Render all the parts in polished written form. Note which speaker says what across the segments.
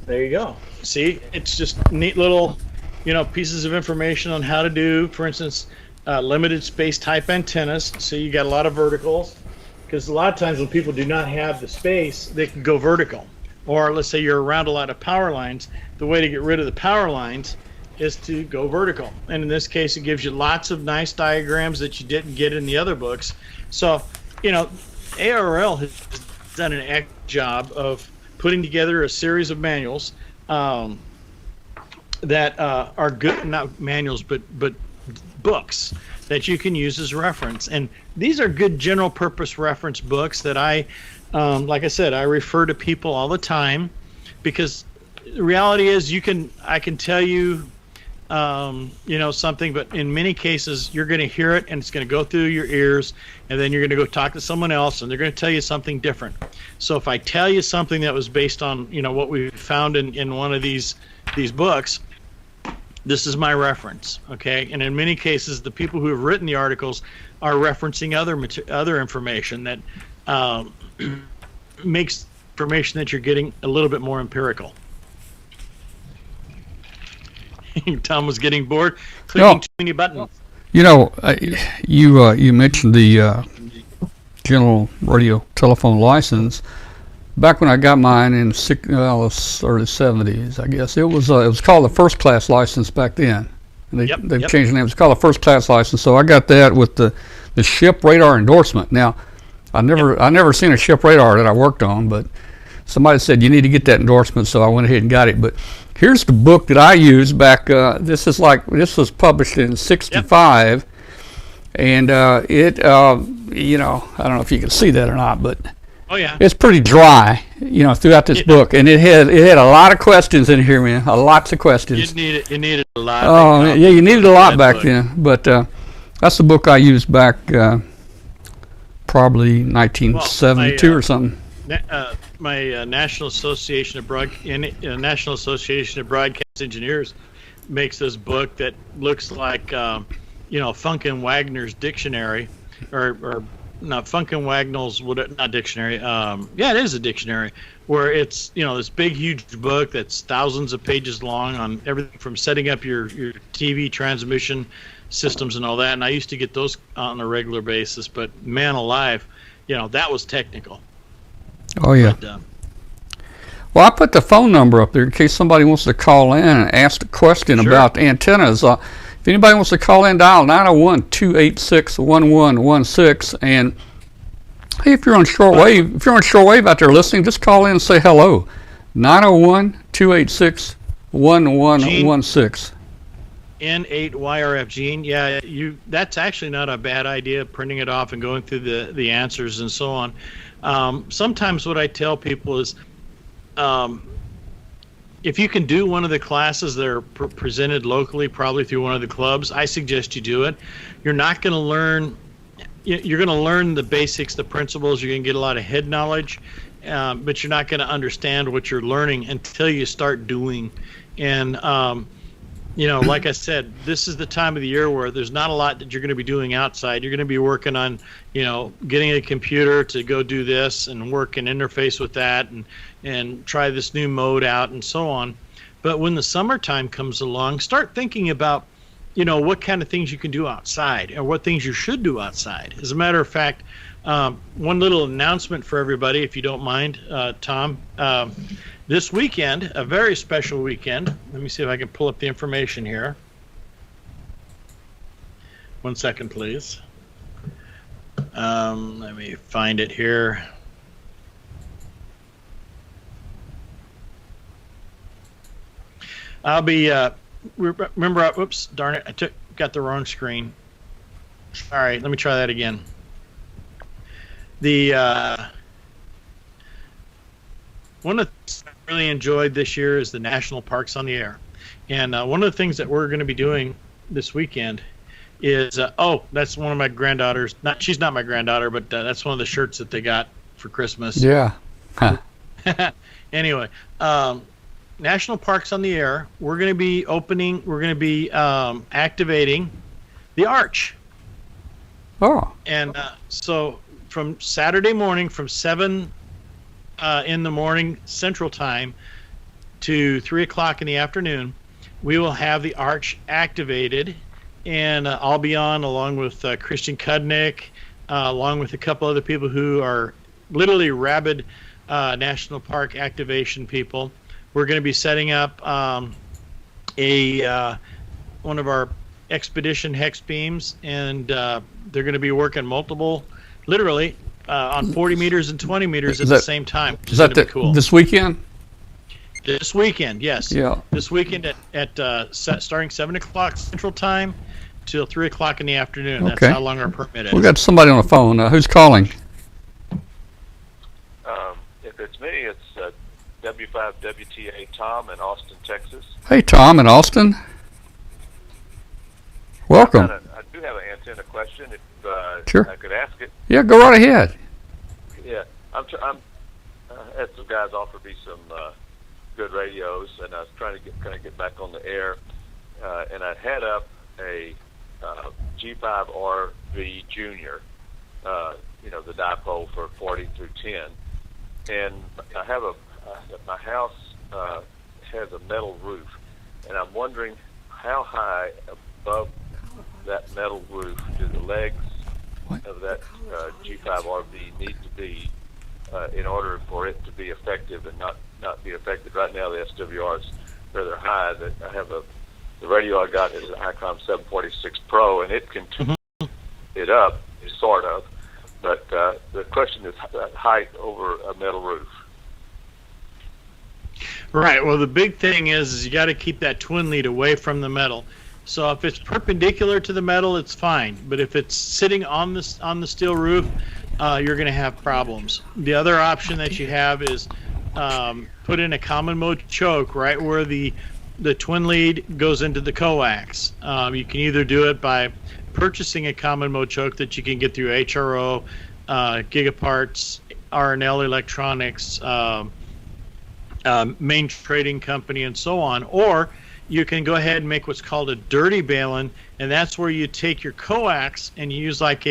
Speaker 1: There you go. See, it's just neat little, pieces of information on how to do, for instance, limited space type antennas. So you got a lot of verticals, because a lot of times when people do not have the space, they can go vertical. Or let's say you're around a lot of power lines. The way to get rid of the power lines is to go vertical. And in this case, it gives you lots of nice diagrams that you didn't get in the other books. So, ARL has done an excellent job of putting together a series of manuals that are good, not manuals, but books that you can use as reference. And these are good general purpose reference books that like I said, I refer to people all the time, because the reality is I can tell you, something, but in many cases you're going to hear it and it's going to go through your ears, and then you're going to go talk to someone else and they're going to tell you something different. So if I tell you something that was based on, what we found in one of these books, this is my reference, okay? And in many cases, the people who have written the articles are referencing other information that makes information that you're getting a little bit more empirical. Tom was getting bored clicking too many buttons.
Speaker 2: You mentioned the general radio telephone license. Back when I got mine in the early 70s, I guess it was called the first class license back then. They've changed the name. It's called a first class license. So I got that with the ship radar endorsement. Now, I never seen a ship radar that I worked on, but somebody said you need to get that endorsement, so I went ahead and got it. But here's the book that I used back. This was published in '65, and it I don't know if you can see that or not, but it's pretty dry, throughout this book, and it had a lot of questions in here, man. Lots of questions.
Speaker 1: You needed a lot.
Speaker 2: Oh yeah, you needed a lot back then, but that's the book I used back. Probably 1972 or something.
Speaker 1: My National Association of Broadcast Engineers makes this book that looks like Funk and Wagner's dictionary, or not Funk and Wagner's not dictionary. It is a dictionary where it's this big huge book that's thousands of pages long on everything from setting up your TV transmission systems and all that, and I used to get those on a regular basis, but man alive, that was technical.
Speaker 2: Oh yeah. But, well, I put the phone number up there in case somebody wants to call in and ask a question about antennas. If anybody wants to call in, dial 901-286-1116, and hey, if you're on shortwave out there listening, just call in and say hello. 901-286-1116.
Speaker 1: N8YRF, Gene. Yeah, that's actually not a bad idea, printing it off and going through the answers and so on. Sometimes what I tell people is, if you can do one of the classes that are presented locally, probably through one of the clubs, I suggest you do it. You're not going to learn, you're going to learn the basics, the principles, you're going to get a lot of head knowledge, but you're not going to understand what you're learning until you start doing. And like I said, this is the time of the year where there's not a lot that you're going to be doing outside. You're going to be working on, getting a computer to go do this and work and interface with that and try this new mode out and so on. But when the summertime comes along, start thinking about, what kind of things you can do outside and what things you should do outside. As a matter of fact, one little announcement for everybody, if you don't mind, Tom. This weekend, a very special weekend. Let me see if I can pull up the information here. 1 second, please. Let me find it here. I'll be, remember, oops, darn it, got the wrong screen. All right, let me try that again. One of the things I really enjoyed this year is the National Parks on the Air. And one of the things that we're going to be doing this weekend is, that's one of my granddaughters. She's not my granddaughter, but that's one of the shirts that they got for Christmas.
Speaker 2: Yeah. Huh.
Speaker 1: Anyway, National Parks on the Air, we're going to be activating the Arch.
Speaker 2: Oh.
Speaker 1: And so from Saturday morning from 7 in the morning Central Time to 3 o'clock in the afternoon, we will have the arch activated, and I'll be on along with Christian Kudnick, along with a couple other people who are literally rabid National Park activation people. We're going to be setting up one of our expedition hex beams, and they're going to be working multiple, literally on 40 meters and 20 meters at the same time.
Speaker 2: Is that cool. This weekend?
Speaker 1: This weekend, yes.
Speaker 2: Yeah.
Speaker 1: This weekend at starting 7 o'clock Central Time till 3 o'clock in the afternoon.
Speaker 2: Okay.
Speaker 1: That's how long our permit is.
Speaker 2: We got somebody on the phone. Who's calling?
Speaker 3: If it's me, it's W5WTA Tom in Austin, Texas.
Speaker 2: Hey, Tom in Austin. Welcome.
Speaker 3: I do have an antenna question. If
Speaker 2: sure.
Speaker 3: I could ask it.
Speaker 2: Yeah, go right ahead.
Speaker 3: Yeah, I'm had some guys offer me some good radios, and I was trying to get back on the air, and I had up a G5RV Junior, the dipole for 40 through 10, and I have my house has a metal roof, and I'm wondering how high above that metal roof do the legs of that G5RV need to be in order for it to be effective and not be affected. Right now the SWR is rather high. That I have the radio I got is an ICOM 746 Pro, and it can tune it up, sort of. But the question is height over a metal roof.
Speaker 1: Right. Well, the big thing is you got to keep that twin lead away from the metal. So if it's perpendicular to the metal, it's fine. But if it's sitting on the steel roof, you're going to have problems. The other option that you have is put in a common mode choke right where the twin lead goes into the coax. You can either do it by purchasing a common mode choke that you can get through HRO, Gigaparts, R&L Electronics, Maine Trading Company, and so on, or you can go ahead and make what's called a dirty balun, and that's where you take your coax and you use like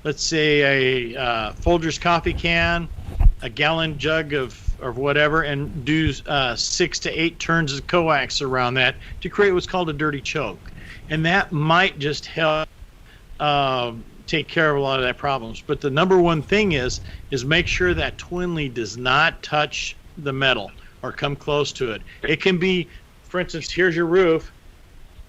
Speaker 1: let's say a Folgers coffee can, a gallon jug of whatever, and do 6 to 8 turns of coax around that to create what's called a dirty choke, and that might just help take care of a lot of that problems. But the number one thing is make sure that twin lead does not touch the metal or come close to it. It can be, for instance, here's your roof.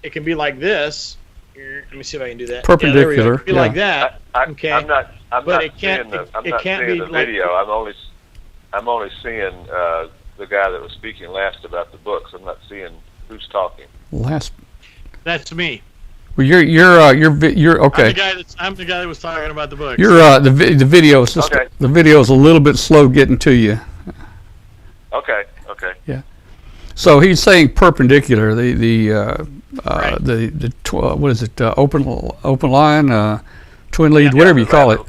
Speaker 1: It can be like this. Let me see if I can do that.
Speaker 2: Perpendicular.
Speaker 1: Yeah, there we go. Be like that.
Speaker 3: Okay. I'm not seeing the video. I'm only seeing the guy that was speaking last about the books. I'm not seeing who's talking.
Speaker 1: That's me.
Speaker 2: Well, you're okay.
Speaker 1: I'm the guy that was talking about the books.
Speaker 2: You're the video is just the video is a little bit slow getting to you.
Speaker 3: Okay.
Speaker 2: Yeah. So he's saying perpendicular. What is it? Open line, twin lead, whatever you call it.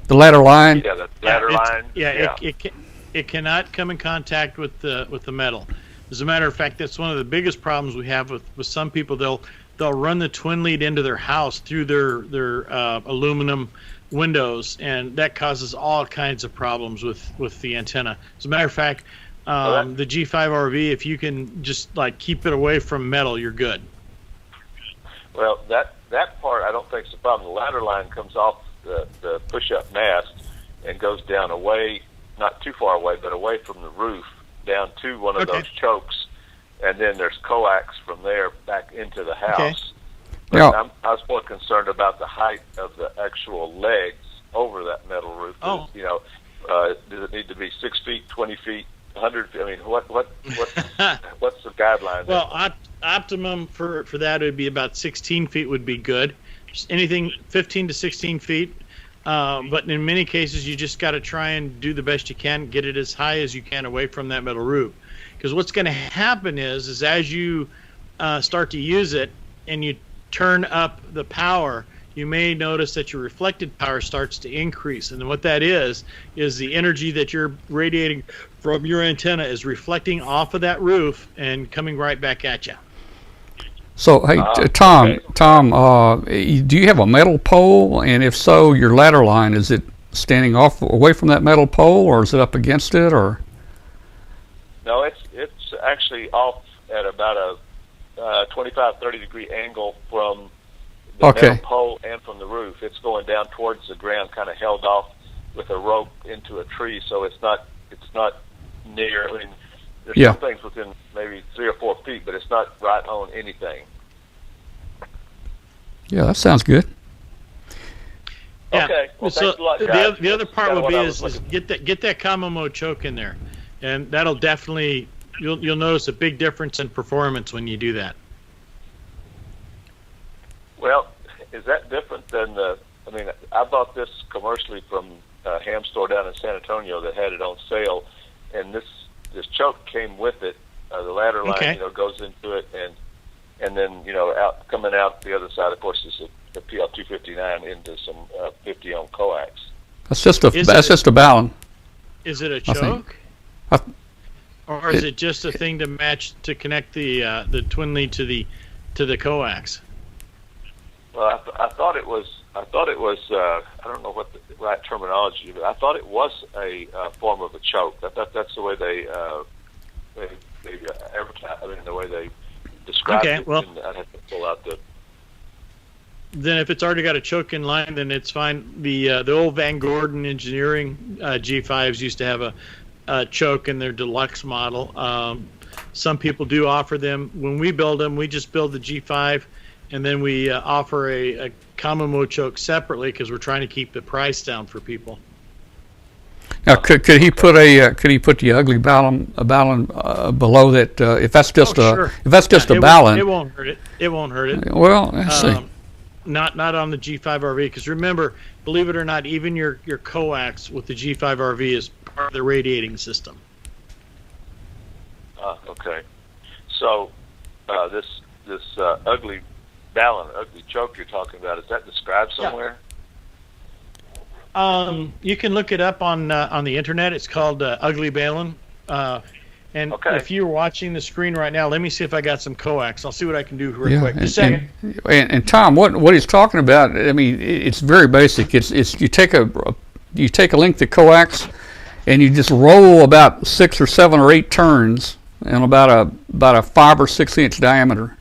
Speaker 2: The ladder line.
Speaker 3: Yeah, the ladder line.
Speaker 1: It cannot come in contact with the metal. As a matter of fact, that's one of the biggest problems we have with some people. They'll run the twin lead into their house through their aluminum windows, and that causes all kinds of problems with the antenna. As a matter of fact, the G5RV, if you can just like keep it away from metal, you're good.
Speaker 3: Well, that part I don't think is the problem. The ladder line comes off the push-up mast and goes down away, not too far away, but away from the roof, down to one of those chokes, and then there's coax from there back into the house. Okay.
Speaker 2: Yeah.
Speaker 3: I was more concerned about the height of the actual legs over that metal roof.
Speaker 1: Oh.
Speaker 3: Does it need to be 6 feet, 20 feet, 100 feet? I mean, what's the guideline?
Speaker 1: Well, optimum for that would be about 16 feet would be good. Just anything 15 to 16 feet. But in many cases, you just got to try and do the best you can, get it as high as you can away from that metal roof. Because what's going to happen is as you start to use it and you turn up the power, you may notice that your reflected power starts to increase. And what that is the energy that you're radiating from your antenna is reflecting off of that roof and coming right back at you.
Speaker 2: So, hey, Tom, do you have a metal pole? And if so, your ladder line, is it standing away from that metal pole, or is it up against it, or?
Speaker 3: No, it's it's actually off at about a 25, 30-degree angle from the metal pole and from the roof. It's going down towards the ground, kind of held off with a rope into a tree, so it's not near. I mean, there's some things within maybe 3 or 4 feet, but it's not right on anything.
Speaker 2: Yeah, that sounds good.
Speaker 1: Yeah.
Speaker 3: Okay. Well,
Speaker 1: so
Speaker 3: thanks a lot, guys.
Speaker 1: the other part would be is
Speaker 3: looking.
Speaker 1: get that combo mode choke in there, and that'll definitely you'll notice a big difference in performance when you do that.
Speaker 3: Well, is that different than the? I mean, I bought this commercially from a ham store down in San Antonio that had it on sale, and this choke came with it. The ladder line, goes into it, and then coming out the other side, of course, is the PL259 into some 50 ohm coax.
Speaker 2: That's just a balun.
Speaker 1: Is it a choke? Or is it just a thing to connect the twin lead to the coax?
Speaker 3: Well, I thought it was. I don't know what the right terminology, but I thought it was a form of a choke. I thought that's the way they advertise. I mean, the way they describe it.
Speaker 1: Well,
Speaker 3: and I'd have to pull out the.
Speaker 1: Then if it's already got a choke in line, then it's fine. The old Van Gordon Engineering G5s used to have a choke in their deluxe model. Some people do offer them. When we build them, we just build the G5, and then we offer a combo mode choke separately because we're trying to keep the price down for people.
Speaker 2: Now, could he put the ugly balun below that? If that's just a balun,
Speaker 1: it won't hurt it. It won't hurt it.
Speaker 2: Well, let's see.
Speaker 1: Not on the G5 RV, because remember, believe it or not, even your coax with the G5 RV is part of the radiating system.
Speaker 3: Okay. So this ugly balun, ugly choke you're talking about, is that described somewhere?
Speaker 1: You can look it up on the internet. It's called ugly balun. If you're watching the screen right now, let me see if I got some coax. I'll see what I can do real quick. Just a second.
Speaker 2: And Tom, what he's talking about, I mean, it's very basic. It's you take a length of coax, and you just roll about 6 or 7 or 8 turns in about a 5 or 6 inch diameter.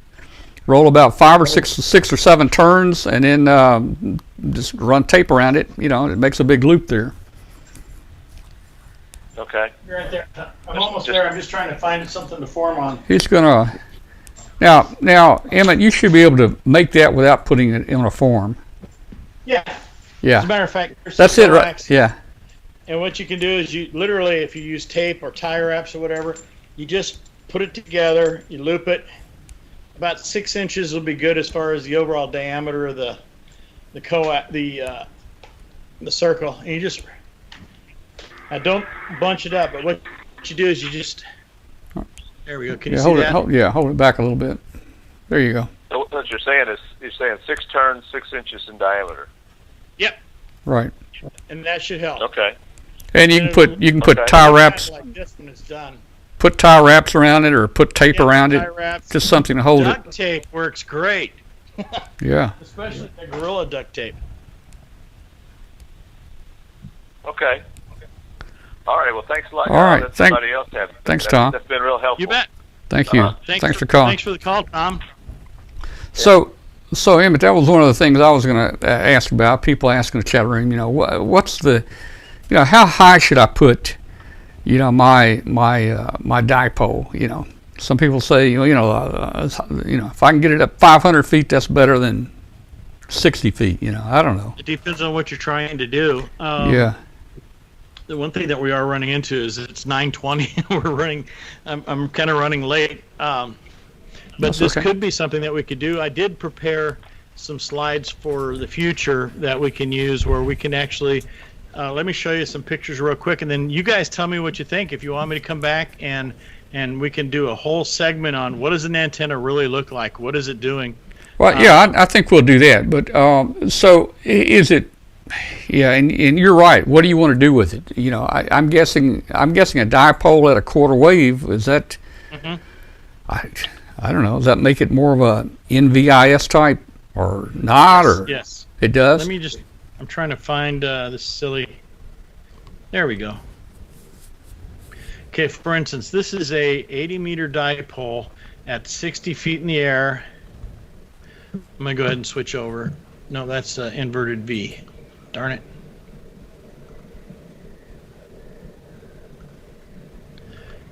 Speaker 2: Roll about 5 or 6 or 7 turns, and then just run tape around it. It makes a big loop there.
Speaker 3: Okay.
Speaker 1: You're right there. I'm almost there. I'm just trying to find something to form on.
Speaker 2: He's gonna. Now, Emmett, you should be able to make that without putting it in a form.
Speaker 1: Yeah.
Speaker 2: Yeah.
Speaker 1: As a matter of fact,
Speaker 2: that's it, right? Yeah.
Speaker 1: And what you can do is you literally, if you use tape or tie wraps or whatever, you just put it together, you loop it. About 6 inches will be good as far as the overall diameter of the circle. And you just. Now don't bunch it up, but what you do is you just. There we go. Can you see that?
Speaker 2: Hold it back a little bit. There you go.
Speaker 3: So what you're saying is 6 turns, 6 inches in diameter.
Speaker 1: Yep.
Speaker 2: Right.
Speaker 1: And that should help.
Speaker 3: Okay.
Speaker 2: And you can put tie wraps.
Speaker 1: Like this when it's done.
Speaker 2: Put tie wraps around it, or put tape around it.
Speaker 1: Wraps.
Speaker 2: Just something to hold it.
Speaker 1: Duct tape works great.
Speaker 2: Yeah.
Speaker 1: Especially the Gorilla duct tape.
Speaker 3: Okay. All right. Well, thanks a lot.
Speaker 2: All right.
Speaker 3: Thanks,
Speaker 2: Tom.
Speaker 3: That's been real helpful.
Speaker 1: You bet.
Speaker 2: Thank you. Thanks for calling.
Speaker 1: Thanks for the call, Tom.
Speaker 2: So Emmett, that was one of the things I was going to ask about. People asking in the chat room, what's the, how high should I put, my dipole? Some people say, if I can get it up 500 feet, that's better than 60 feet. I don't know.
Speaker 1: It depends on what you're trying to do.
Speaker 2: Yeah.
Speaker 1: The one thing that we are running into is it's 9:20. We're running. I'm kind of running late. But this could be something that we could do. I did prepare some slides for the future that we can use, where we can actually. Let me show you some pictures real quick, and then you guys tell me what you think. If you want me to come back and we can do a whole segment on what does an antenna really look like? What is it doing?
Speaker 2: Well, I think we'll do that. But so is it? Yeah, and you're right. What do you want to do with it? I'm guessing a dipole at a quarter wave. Is that? Mm-hmm. I don't know. Does that make it more of a NVIS type or not? Or
Speaker 1: yes,
Speaker 2: it does.
Speaker 1: Let me just. I'm trying to find this silly. There we go. Okay, for instance, this is a 80-meter dipole at 60 feet in the air. I'm going to go ahead and switch over. No, that's inverted V. Darn it.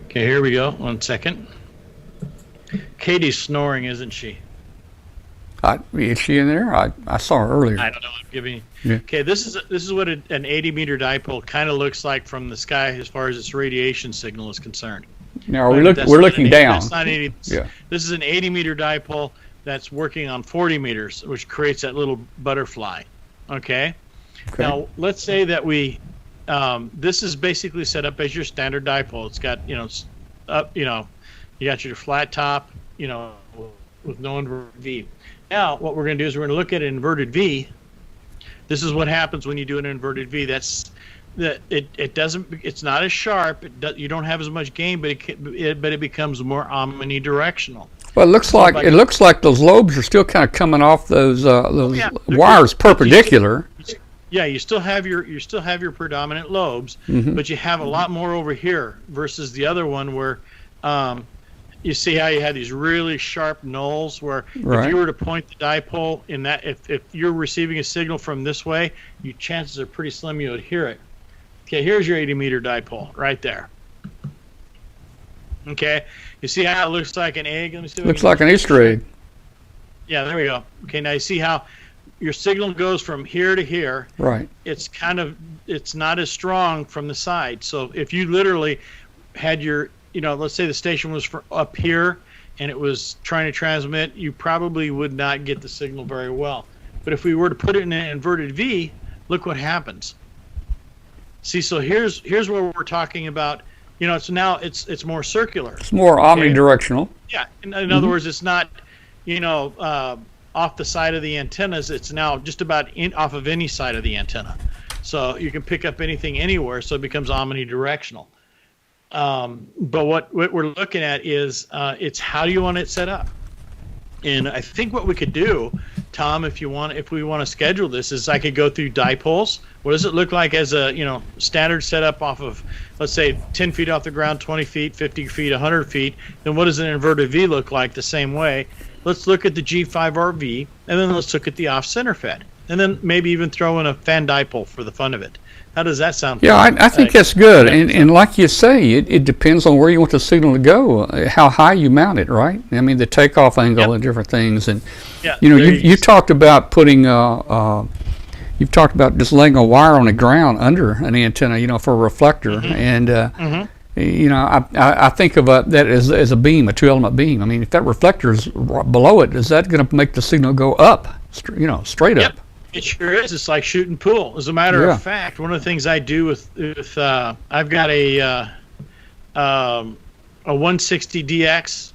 Speaker 1: Okay, here we go. 1 second. Katie's snoring, isn't she?
Speaker 2: Is she in there? I saw her earlier.
Speaker 1: I don't know. I'm giving.
Speaker 2: Yeah.
Speaker 1: Okay, this is what an 80-meter dipole kind of looks like from the sky as far as its radiation signal is concerned.
Speaker 2: Now we're looking down.
Speaker 1: That's not 80.
Speaker 2: Yeah.
Speaker 1: This is an 80-meter dipole that's working on 40 meters, which creates that little butterfly. Okay. Now let's say that we. This is basically set up as your standard dipole. It's got you got your flat top, with no inverted V. Now, what we're going to do is we're going to look at an inverted V. This is what happens when you do an inverted V. It's not as sharp. You don't have as much gain, but it becomes more omnidirectional.
Speaker 2: Well, it looks like those lobes are still kind of coming off those wires perpendicular.
Speaker 1: Yeah, you still have your predominant lobes, but you have a lot more over here versus the other one where. You see how you had these really sharp nulls where if you were to point the dipole in that, if you're receiving a signal from this way, your chances are pretty slim you would hear it. Okay, here's your 80-meter dipole right there. Okay, you see how it looks like an egg? Let me see.
Speaker 2: Looks like an Easter egg.
Speaker 1: Yeah, there we go. Okay, now you see how your signal goes from here to here.
Speaker 2: Right.
Speaker 1: It's not as strong from the side. So if you literally had your let's say the station was up here and it was trying to transmit, you probably would not get the signal very well. But if we were to put it in an inverted V, look what happens. See, so here's where we're talking about, it's now it's more circular.
Speaker 2: It's more omnidirectional.
Speaker 1: Yeah. In other words, it's not, off the side of the antennas. It's now just about off of any side of the antenna. So you can pick up anything anywhere, so it becomes omnidirectional. But what we're looking at is it's how do you want it set up? And I think what we could do, Tom, if we want to schedule this, is I could go through dipoles. What does it look like as a standard setup off of, let's say, 10 feet off the ground, 20 feet, 50 feet, 100 feet? Then what does an inverted V look like the same way? Let's look at the G5RV, and then let's look at the off-center fed, and then maybe even throw in a fan dipole for the fun of it. How does that sound?
Speaker 2: Yeah, I think that's good. And like you say, it depends on where you want the signal to go, how high you mount it, right? I mean, the takeoff angle and different things. And, you talked about putting, you've talked about just laying a wire on the ground under an antenna, for a reflector. And, I think of that as a beam, a 2-element beam. I mean, if that reflector is below it, is that going to make the signal go up, straight up?
Speaker 1: It sure is. It's like shooting pool. As a matter of fact, one of the things I do with I've got a 160DX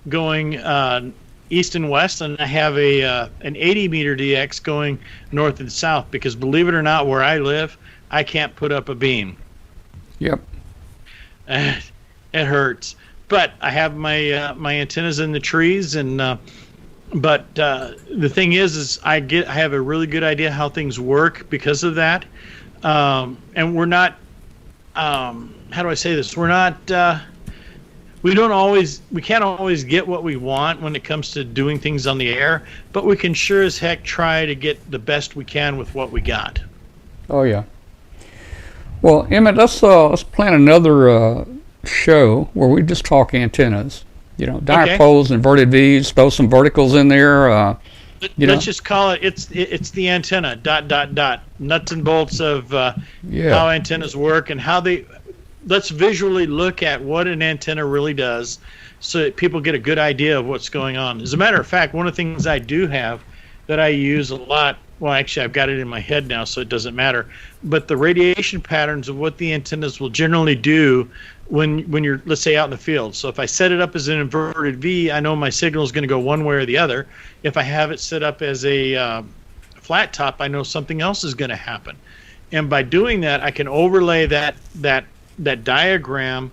Speaker 1: going east and west, and I have an 80-meter DX going north and south, because believe it or not, where I live, I can't put up a beam.
Speaker 2: Yep.
Speaker 1: It hurts. But I have my antennas in the trees, and but the thing is I have a really good idea how things work because of that, and we're not. How do I say this? We're not. We can't always get what we want when it comes to doing things on the air, but we can sure as heck try to get the best we can with what we got.
Speaker 2: Oh yeah. Well, Emmett, let's plan another show where we just talk antennas. Dipoles, inverted V's, throw some verticals in there.
Speaker 1: Let's just call it. It's the antenna. ... Nuts and bolts of how antennas work and how they. Let's visually look at what an antenna really does, so that people get a good idea of what's going on. As a matter of fact, one of the things I do have that I use a lot. Well, actually, I've got it in my head now, so it doesn't matter. But the radiation patterns of what the antennas will generally do when you're, let's say, out in the field. So if I set it up as an inverted V, I know my signal is going to go one way or the other. If I have it set up as a flat top, I know something else is going to happen. And by doing that, I can overlay that diagram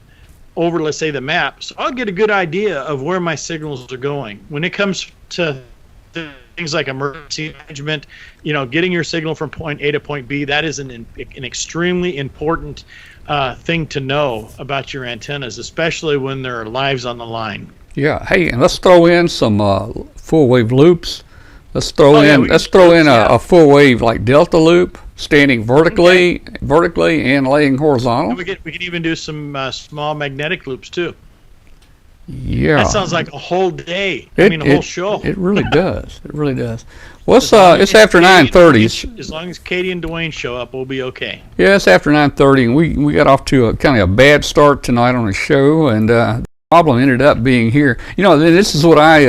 Speaker 1: over, let's say, the map. So I'll get a good idea of where my signals are going. When it comes to things like emergency management, getting your signal from point A to point B, that is an extremely important thing to know about your antennas, especially when there are lives on the line.
Speaker 2: Yeah. Hey, and let's throw in some full wave loops. Let's throw in a full wave like delta loop, standing vertically and laying horizontal.
Speaker 1: And we can even do some small magnetic loops too.
Speaker 2: Yeah.
Speaker 1: That sounds like a whole day. A whole show.
Speaker 2: It really does. It really does. Well, it's after 9:30.
Speaker 1: As long as Katie and Dwayne show up, we'll be okay.
Speaker 2: Yeah, it's after 9:30, and we got off to a kind of a bad start tonight on the show, and the problem ended up being here. This is what I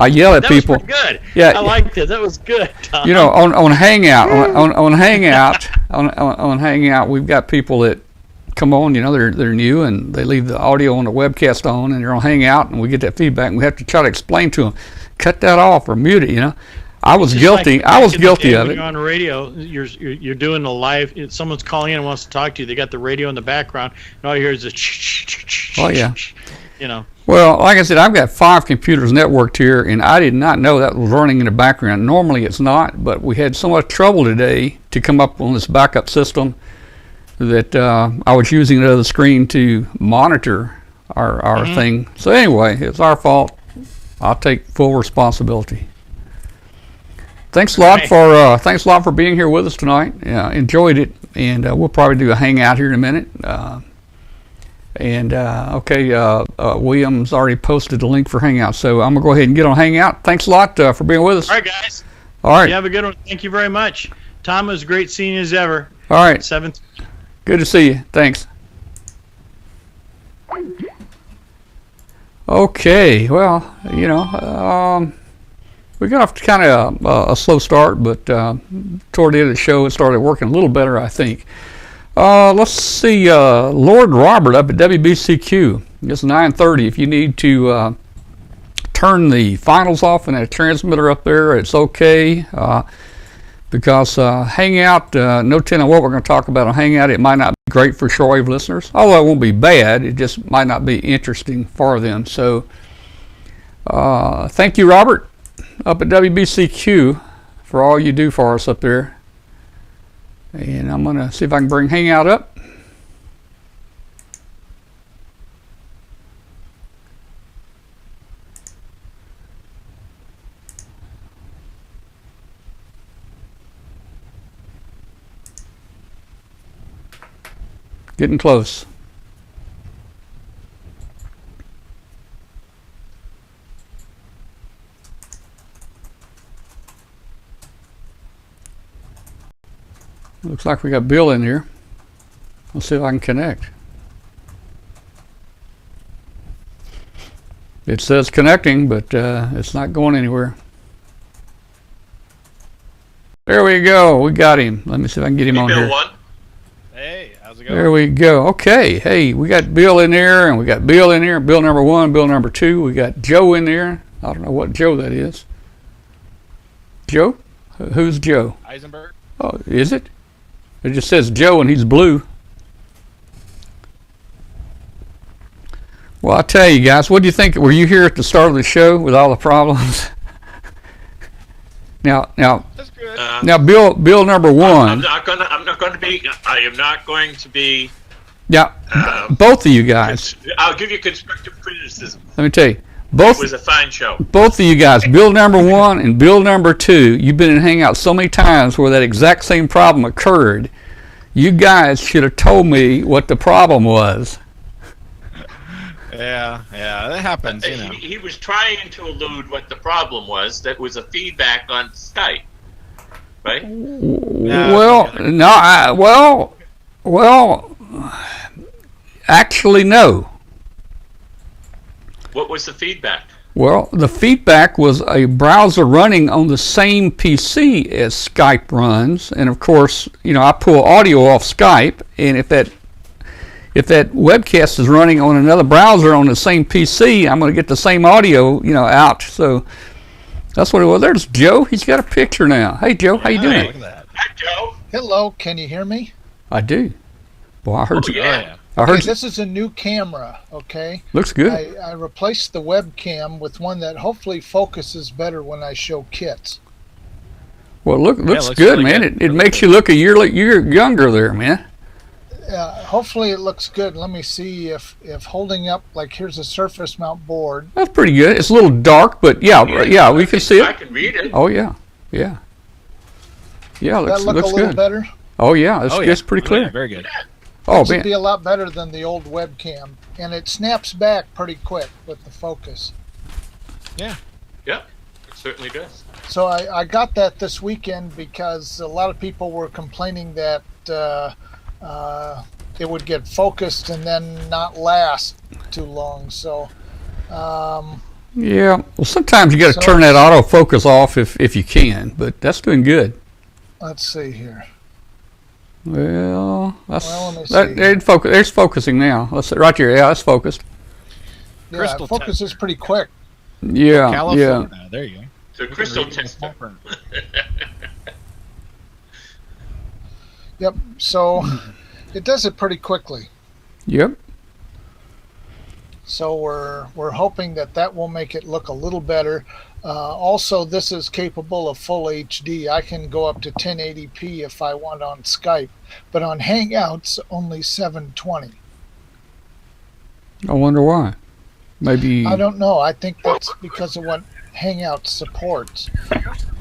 Speaker 2: yell at people.
Speaker 1: That was pretty good.
Speaker 2: Yeah,
Speaker 1: I liked it. That was good, Tom.
Speaker 2: On Hangout, on Hangout, we've got people that come on. They're new, and they leave the audio on the webcast on, and they're on Hangout, and we get that feedback, and we have to try to explain to them, cut that off or mute it. I was guilty. I was guilty of it.
Speaker 1: When you're on the radio, you're doing a live. Someone's calling in and wants to talk to you. They got the radio in the background, and all you hear is a.
Speaker 2: Oh yeah.
Speaker 1: Well,
Speaker 2: like I said, I've got 5 computers networked here, and I did not know that was running in the background. Normally it's not, but we had so much trouble today to come up on this backup system that I was using the other screen to monitor our thing. So anyway, it's our fault. I'll take full responsibility. Thanks a lot for being here with us tonight. Enjoyed it, and we'll probably do a hangout here in a minute. William's already posted the link for Hangout, so I'm going to go ahead and get on Hangout. Thanks a lot for being with us.
Speaker 1: All right, guys.
Speaker 2: All right.
Speaker 1: You have a good one. Thank you very much. Tom, it was great seeing you as ever.
Speaker 2: All right.
Speaker 1: 7th.
Speaker 2: Good to see you. Thanks. Okay, well, we got off to kind of a slow start, but toward the end of the show, it started working a little better, I think. Let's see, Lord Robert up at WBCQ. It's 9:30. If you need to turn the finals off in that transmitter up there, it's okay. Because Hangout, no telling what we're going to talk about on Hangout. It might not be great for shortwave listeners, although it won't be bad. It just might not be interesting for them. So thank you, Robert, up at WBCQ, for all you do for us up there. And I'm going to see if I can bring Hangout up. Getting close. Looks like we got Bill in here. Let's see if I can connect. It says connecting, but it's not going anywhere. There we go. We got him. Let me see if I can get him on here.
Speaker 4: Hey, how's it going?
Speaker 2: There we go. Okay. Hey, we got Bill in there, and we got Bill in there. Bill number 1, Bill number 2. We got Joe in there. I don't know what Joe that is. Joe? Who's Joe?
Speaker 4: Eisenberg.
Speaker 2: Oh, is it? It just says Joe, and he's blue. Well, I'll tell you guys, what do you think? Were you here at the start of the show with all the problems? Now,
Speaker 4: That's good.
Speaker 2: now, Bill number 1.
Speaker 5: I'm not going to be.
Speaker 2: Yeah, both of you guys.
Speaker 5: I'll give you constructive criticism.
Speaker 2: Let me tell you,
Speaker 5: It was a fine show.
Speaker 2: both of you guys, Bill number 1 and Bill number 2, you've been in Hangout so many times where that exact same problem occurred. You guys should have told me what the problem was.
Speaker 4: Yeah, that happens, you know.
Speaker 5: He was trying to allude what the problem was. That was a feedback on Skype, right?
Speaker 2: Well, actually, no.
Speaker 5: What was the feedback?
Speaker 2: Well, the feedback was a browser running on the same PC as Skype runs, and of course, I pull audio off Skype, and if that webcast is running on another browser on the same PC, I'm going to get the same audio, out. So that's what it was. There's Joe. He's got a picture now. Hey, Joe, how you doing?
Speaker 4: Look at that.
Speaker 5: Hi, Joe.
Speaker 6: Hello, can you hear me?
Speaker 2: I do. Well, I heard
Speaker 5: Oh,
Speaker 2: you.
Speaker 5: yeah.
Speaker 2: I
Speaker 6: Okay,
Speaker 2: heard.
Speaker 6: this is a new camera, okay?
Speaker 2: Looks good.
Speaker 6: I replaced the webcam with one that hopefully focuses better when I show kits.
Speaker 2: Well, looks
Speaker 4: looks
Speaker 2: good,
Speaker 4: really
Speaker 2: man.
Speaker 4: good.
Speaker 2: It makes you look a year younger there, man.
Speaker 6: Hopefully it looks good. Let me see if holding up, like here's a surface mount board.
Speaker 2: That's pretty good. It's a little dark, but yeah, we can see
Speaker 5: I
Speaker 2: it.
Speaker 5: can read it.
Speaker 2: Oh yeah. Yeah,
Speaker 6: Does that look
Speaker 2: looks
Speaker 6: a little
Speaker 2: good.
Speaker 6: better?
Speaker 2: Oh yeah, it's pretty
Speaker 4: Yeah,
Speaker 2: clear.
Speaker 4: very good.
Speaker 2: Oh
Speaker 6: It should
Speaker 2: man,
Speaker 6: be a lot better than the old webcam. And it snaps back pretty quick with the focus.
Speaker 5: Yep, it certainly does.
Speaker 6: So I got that this weekend because a lot of people were complaining that it would get focused and then not last too long. So
Speaker 2: yeah. Well, sometimes you got to turn that autofocus off if you can, but that's doing good.
Speaker 6: let's see here.
Speaker 2: Well,
Speaker 6: Well, let me
Speaker 2: there's focusing now. Let's see, right here. Yeah, that's focused.
Speaker 6: Yeah,
Speaker 4: Crystal
Speaker 6: it focuses pretty quick.
Speaker 2: Yeah,
Speaker 4: California. There you go.
Speaker 5: So crystal tester.
Speaker 6: Yep. So it does it pretty quickly.
Speaker 2: Yep.
Speaker 6: So we're hoping that will make it look a little better. Also, this is capable of full HD. I can go up to 1080p if I want on Skype, but on Hangouts only 720.
Speaker 2: I wonder why. Maybe.
Speaker 6: I don't know. I think that's because of what Hangouts supports.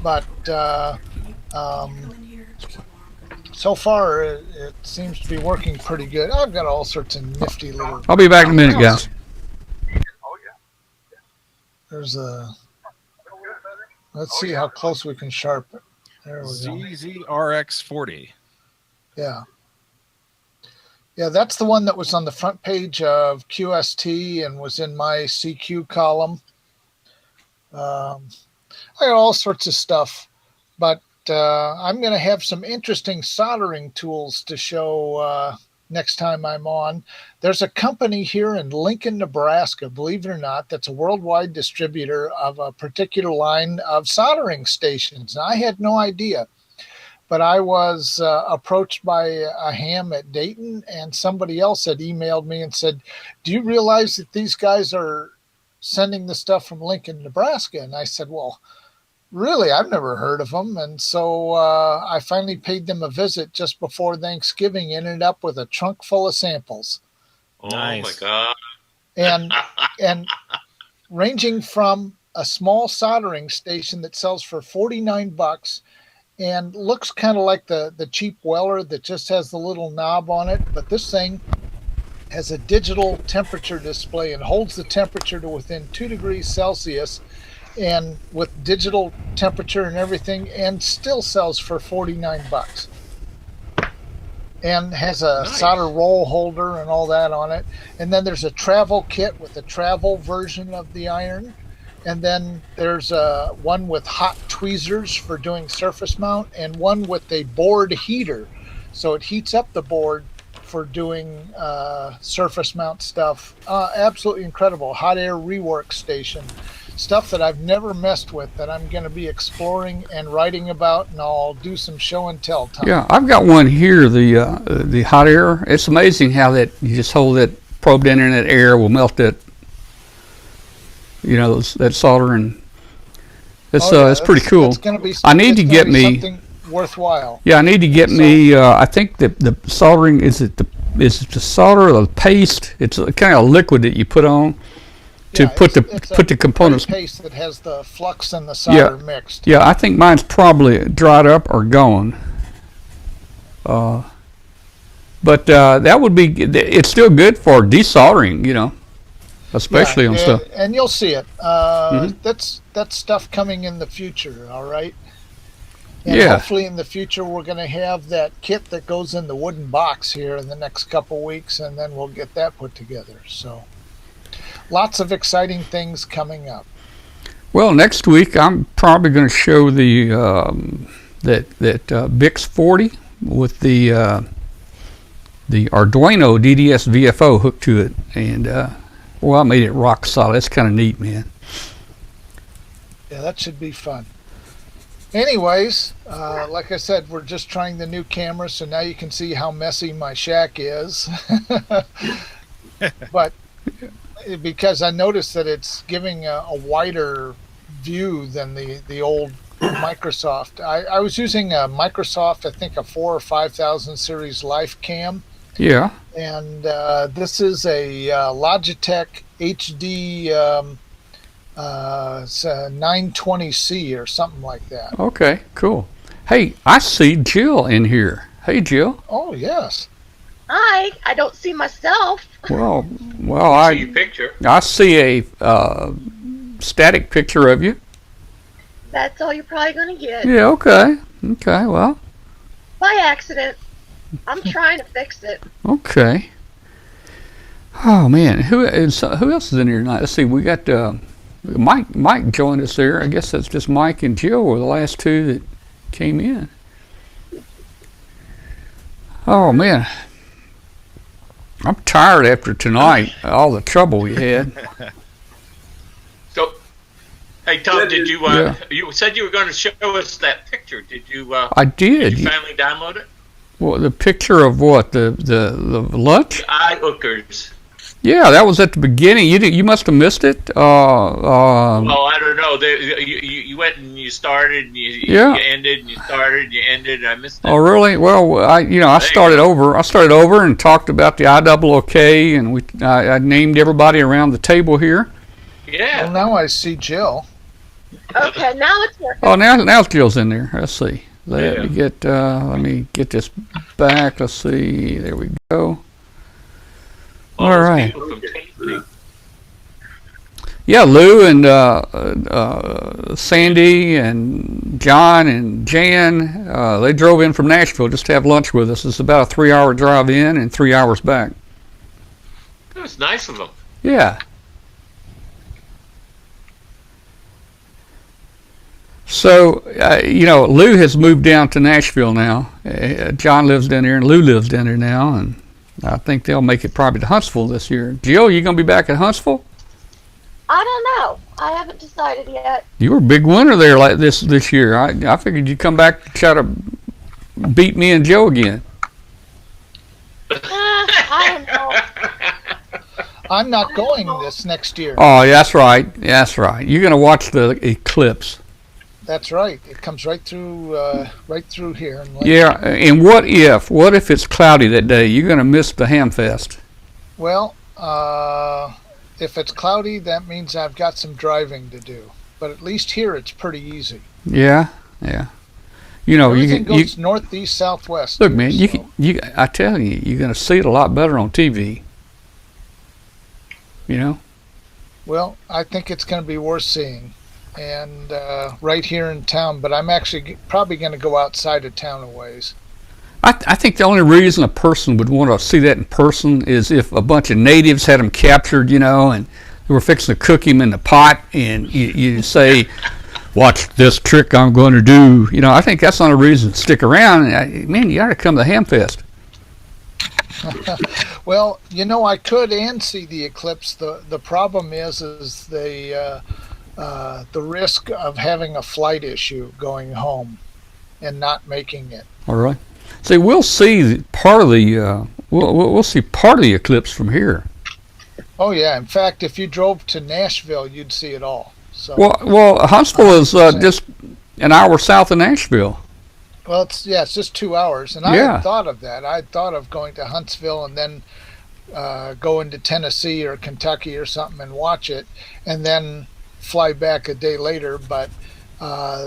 Speaker 6: But so far, it seems to be working pretty good. I've got all sorts of nifty little.
Speaker 2: I'll be back in a minute, guys.
Speaker 6: There's a. Let's see how close we can sharpen. There we go.
Speaker 4: ZZRX40.
Speaker 6: Yeah. Yeah, that's the one that was on the front page of QST and was in my CQ column. I got all sorts of stuff, but I'm going to have some interesting soldering tools to show next time I'm on. There's a company here in Lincoln, Nebraska, believe it or not, that's a worldwide distributor of a particular line of soldering stations. Now, I had no idea. But I was approached by a ham at Dayton, and somebody else had emailed me and said, do you realize that these guys are sending the stuff from Lincoln, Nebraska? And I said, well, really, I've never heard of them. And so I finally paid them a visit just before Thanksgiving, ended up with a trunk full of samples.
Speaker 5: Oh
Speaker 4: Nice.
Speaker 5: my God.
Speaker 6: And ranging from a small soldering station that sells for $49 and looks kind of like the cheap Weller that just has the little knob on it. But this thing has a digital temperature display and holds the temperature to within 2 degrees Celsius and with digital temperature and everything, and still sells for $49. And has a
Speaker 5: Nice.
Speaker 6: solder roll holder and all that on it. And then there's a travel kit with a travel version of the iron. And then there's one with hot tweezers for doing surface mount, and one with a board heater. So it heats up the board for doing surface mount stuff. Absolutely incredible. Hot air rework station. Stuff that I've never messed with that I'm going to be exploring and writing about, and I'll do some show and tell time.
Speaker 2: Yeah, I've got one here. The hot air. It's amazing how that you just hold that probe down in that air will melt that. You know, that solder, and it's it's pretty cool.
Speaker 6: It's gonna be,
Speaker 2: I need to
Speaker 6: it's
Speaker 2: get
Speaker 6: gonna be
Speaker 2: me
Speaker 6: something worthwhile.
Speaker 2: Yeah, I need to get me. I think the soldering is it the solder or the paste? It's a kind of liquid that you put on to
Speaker 6: Yeah,
Speaker 2: put
Speaker 6: it's
Speaker 2: the
Speaker 6: a
Speaker 2: components.
Speaker 6: paste that has the flux and the solder mixed.
Speaker 2: Yeah, I think mine's probably dried up or gone. But that would be. It's still good for desoldering, you know, especially on stuff.
Speaker 6: And you'll see it. That's stuff coming in the future. All right. And hopefully in the future we're going to have that kit that goes in the wooden box here in the next couple weeks, and then we'll get that put together. So lots of exciting things coming up.
Speaker 2: Well, next week I'm probably going to show the that BIX 40 with the Arduino DDS VFO hooked to it, and well, I made it rock solid. That's kind of neat, man.
Speaker 6: Yeah, that should be fun. Anyways, like I said, we're just trying the new camera, so now you can see how messy my shack is. But because I noticed that it's giving a wider view than the old Microsoft. I was using a Microsoft, I think a 4 or 5000 series Life Cam.
Speaker 2: Yeah.
Speaker 6: And this is a Logitech HD it's a 920C or something like that.
Speaker 2: Okay, cool. Hey, I see Jill in here. Hey, Jill.
Speaker 6: Oh, yes.
Speaker 7: Hi, I don't see myself.
Speaker 2: Well,
Speaker 5: See your picture.
Speaker 2: I see a static picture of you.
Speaker 7: That's all you're probably going to get.
Speaker 2: Yeah, okay. Okay, well,
Speaker 7: By accident. I'm trying to fix it.
Speaker 2: okay. Oh, man. Who else is in here tonight? Let's see. We got Mike joined us there. I guess that's just Mike and Jill were the last two that came in. Oh, man. I'm tired after tonight, all the trouble we had.
Speaker 5: So, hey Tom, did you?
Speaker 2: Yeah.
Speaker 5: You said you were going to show us that picture. Did you?
Speaker 2: I did.
Speaker 5: Did you finally download it?
Speaker 2: Well, the picture of what? The lunch?
Speaker 5: The eye hookers.
Speaker 2: Yeah, that was at the beginning. You must have missed it.
Speaker 5: Well, I don't know. You went and you started, and you ended, and you started, and you ended. And I missed it.
Speaker 2: Oh, really? Well, I started over. I started over and talked about the IOOK, and I named everybody around the table here.
Speaker 5: Yeah.
Speaker 6: Well, now I see Jill.
Speaker 7: Okay, now it's working.
Speaker 2: Oh, now Jill's in there. Let's see. Let
Speaker 5: Yeah.
Speaker 2: me get this back. Let's see. There we go.
Speaker 5: All
Speaker 2: All
Speaker 5: those
Speaker 2: right.
Speaker 5: people from Tennessee.
Speaker 2: Yeah, Lou and Sandy and John and Jan, they drove in from Nashville just to have lunch with us. It's about a 3-hour drive in and 3 hours back.
Speaker 5: That's nice of them.
Speaker 2: Yeah. So, Lou has moved down to Nashville now. John lives down there and Lou lives down there now, and I think they'll make it probably to Huntsville this year. Jill, you going to be back at Huntsville?
Speaker 7: I don't know. I haven't decided yet.
Speaker 2: You were a big winner there like this year. I figured you'd come back to try to beat me and Joe again.
Speaker 7: I don't know.
Speaker 6: I'm not going this next year.
Speaker 2: Oh, yeah, that's right. That's right. You're going to watch the eclipse.
Speaker 6: That's right. It comes right through here.
Speaker 2: Yeah, and what if it's cloudy that day? You're going to miss the Hamfest.
Speaker 6: Well, if it's cloudy, that means I've got some driving to do. But at least here it's pretty easy.
Speaker 2: Yeah.
Speaker 6: Everything goes north, east, southwest.
Speaker 2: Look, man, I tell you, you're going to see it a lot better on TV.
Speaker 6: Well, I think it's going to be worth seeing. And right here in town, but I'm actually probably going to go outside of town a ways.
Speaker 2: I think the only reason a person would want to see that in person is if a bunch of natives had him captured, and they were fixing to cook him in the pot, and you say, watch this trick I'm going to do. I think that's the only reason to stick around. Man, you ought to come to Hamfest.
Speaker 6: Well, I could and see the eclipse. The problem is the risk of having a flight issue going home and not making it.
Speaker 2: All right. See, we'll see part of the we'll see part of the eclipse from here.
Speaker 6: Oh yeah. In fact, if you drove to Nashville, you'd see it all. So.
Speaker 2: Well, Huntsville is just an hour south of Nashville.
Speaker 6: Well, it's just 2 hours, and I had thought of that. I had thought of going to Huntsville and then going to Tennessee or Kentucky or something and watch it, and then fly back a day later. But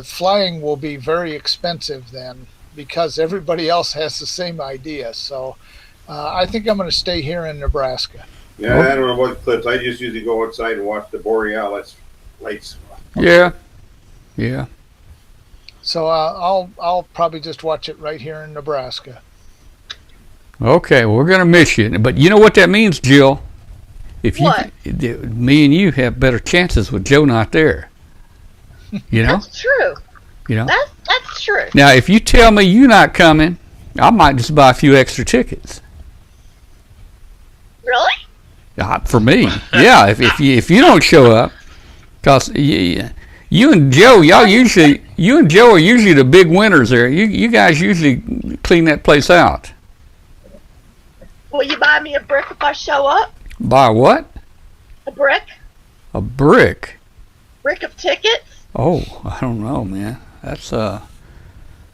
Speaker 6: flying will be very expensive then because everybody else has the same idea. So I think I'm going to stay here in Nebraska.
Speaker 8: Yeah, I don't know what clips. I just usually go outside and watch the borealis lights.
Speaker 2: Yeah.
Speaker 6: So I'll probably just watch it right here in Nebraska.
Speaker 2: Okay, well, we're going to miss you. But you know what that means, Jill? Me and you have better chances with Joe not there.
Speaker 7: That's true. That's true.
Speaker 2: Now, if you tell me you're not coming, I might just buy a few extra tickets.
Speaker 7: Really?
Speaker 2: For me, yeah. If you don't show up, because you and Joe, y'all usually You and Joe are usually the big winners there. You guys usually clean that place out.
Speaker 7: Will you buy me a brick if I show up?
Speaker 2: Buy what?
Speaker 7: A brick?
Speaker 2: A brick?
Speaker 7: Brick of tickets?
Speaker 2: Oh, I don't know, man. That's
Speaker 7: Was